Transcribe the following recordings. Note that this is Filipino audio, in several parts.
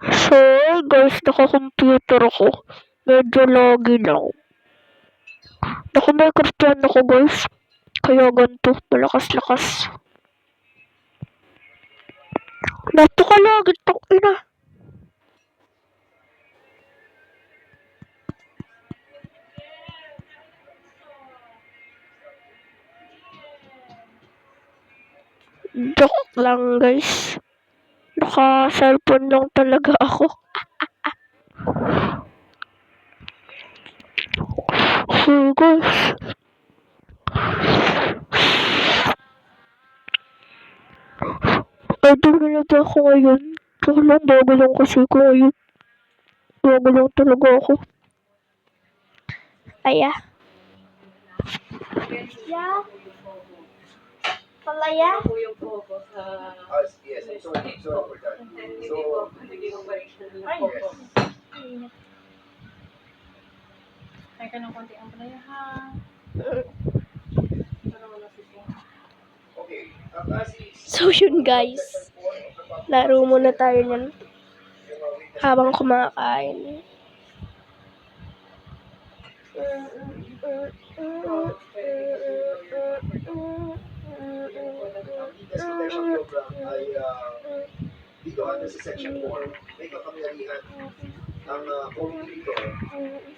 So, guys, naka-computer ako. Medyo laggy lang. Naka-Minecraft yan ako, guys. Kaya ganito, malakas-lakas. Napakalagit ng ina. Joke lang, guys. Naka-cellphone lang talaga ako. So, guys. Idol na ba ako ngayon? Joke lang, bago lang kasi ko ngayon. Bago lang talaga ako. Aya. Yeah. Palaya? Yes, I'm sorry for that. So, Kaya ka ng konti ang palaya ha. okay. So, yun guys. Laro muna tayo niyan. Habang kumakain. This protection program ay dito sa section 4, may kapangyarihan ang computer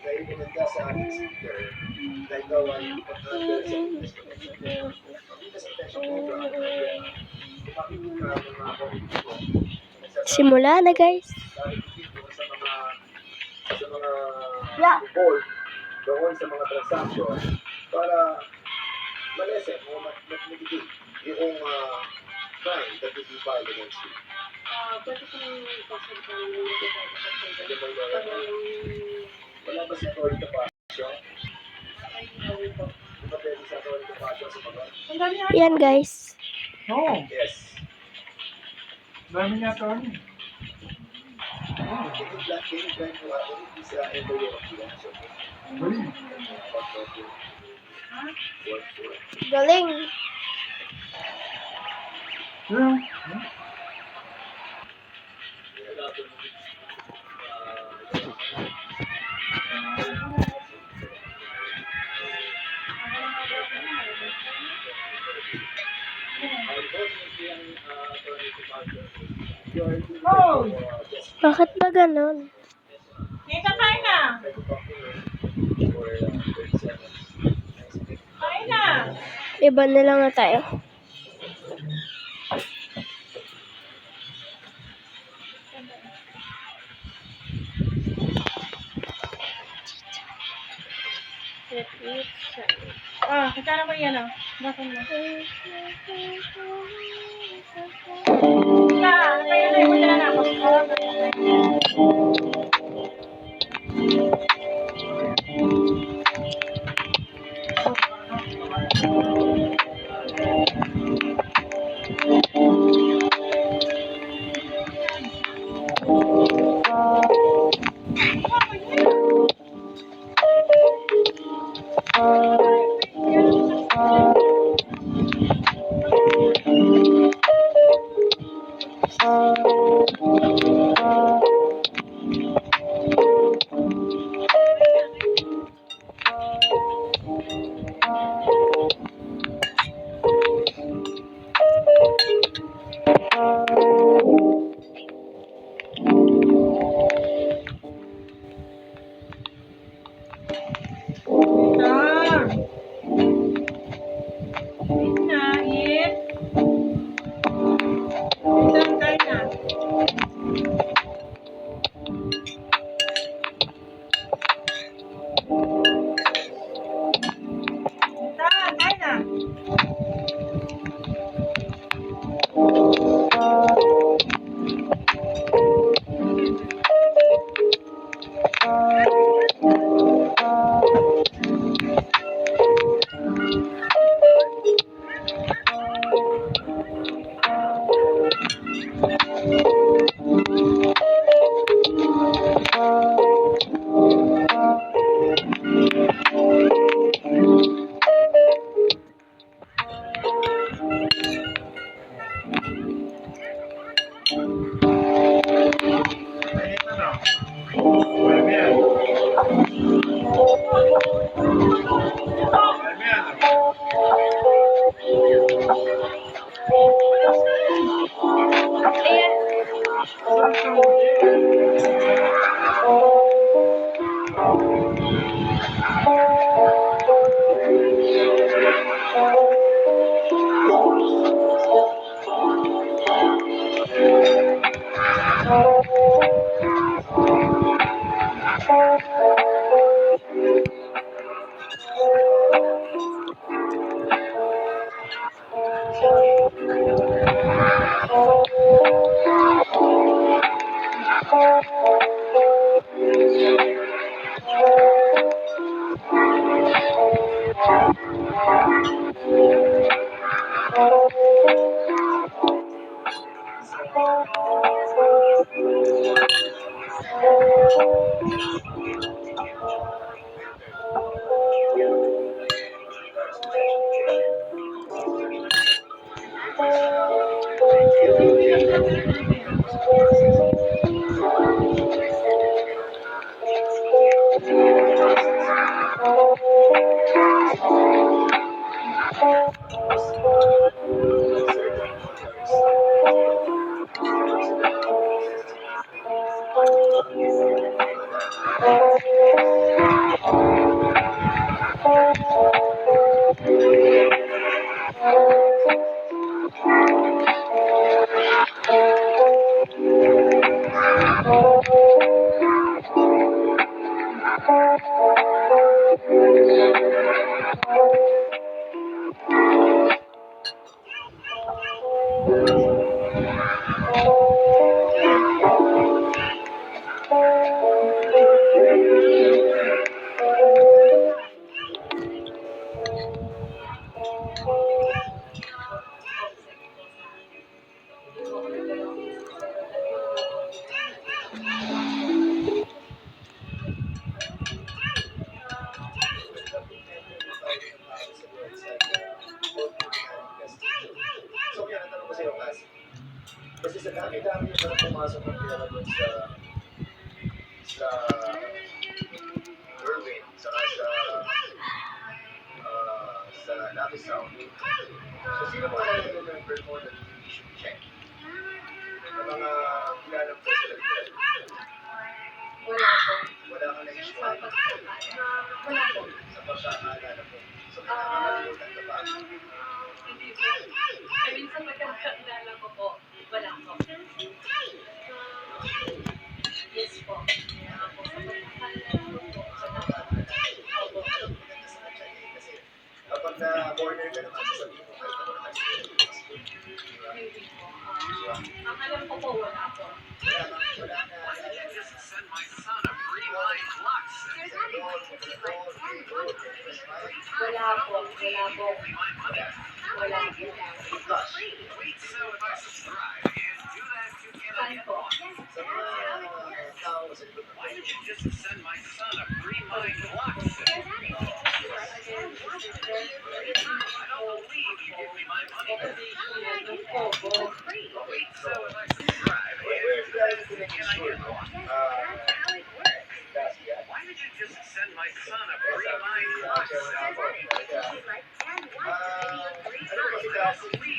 na ipunanda sa ating speaker na ikaw ay pag-under sa witness protection program. Ang witness protection program ay ipakikita ng mga computer. Simula na guys. Sa mga report doon sa mga transaction para malesen o mitigate yung crime that will be filed against you. Pwede ko nang ipasagpan Wala ba si Authority Passion? Di ba pwede si Authority Passion sa mga? Yan guys. Oo, Yes. dami niya ito. Can you plan mo any sa embryo of the answer? Galing. Yeah. Oh! Bakit ba ganon? Ngayon ka kain na! Kain na! Iba na lang na tayo. Kasama ko yan Bakit mo? Kaya na yung na ako. So, kaya natanong ko sa'yo, Cass. Kasi sa dami-dami yung mga pumasok ng pera doon sa Irwin, saka sa Navi South. So, sino mga nag-remember mo na issue check? Ng mga kilalang personalidad? Wala po. Wala ka na-issue? Wala po. Sa pagkakaalala mo. So, kinakalimutan ka ba? Hindi po. I mean, sa pagkakaalala ko po, wala po. Yes po. Sa pagkakaalala ko po, wala po. Opo. Kasi kapag na-corner ka naman, sasabihin mo kahit ako na-experience. Hindi po. Ang alam ko po, wala po. Wala na. Wala po. Wala po. Wala po. Saan po? Sa mga tao sa likod ng Ano ba si Cassie?